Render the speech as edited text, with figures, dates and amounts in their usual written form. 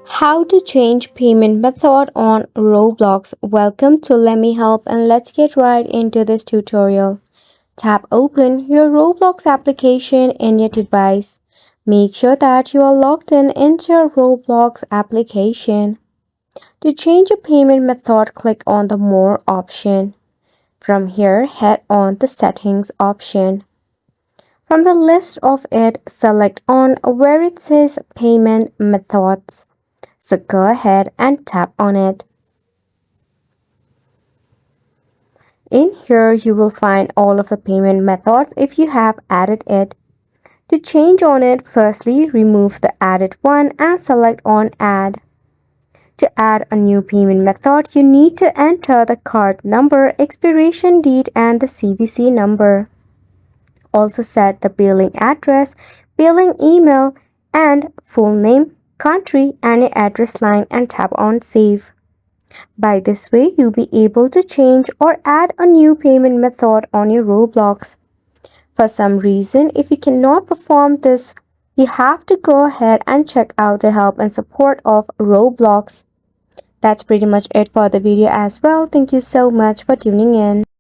How to change payment method on Roblox. Welcome to Let Me Help, and let's get right into this tutorial. Tap open your Roblox application in your device. Make sure that you are logged in into your Roblox application. To change a payment method, click on the More option. From here, head on the Settings option. From the list of it, select on where it says Payment Methods. So go ahead and tap on it. In here, you will find all of the payment methods if you have added it. To change on it, firstly, remove the added one and select on Add. To add a new payment method, you need to enter the card number, expiration date, and the CVC number. Also set the billing address, billing email, and full name, country, and your address line and tap on Save. By this way, you'll be able to change or add a new payment method on your Roblox. For some reason, if you cannot perform this, you have to go ahead and check out the help and support of Roblox. That's pretty much it for the video as well. Thank you so much for tuning in.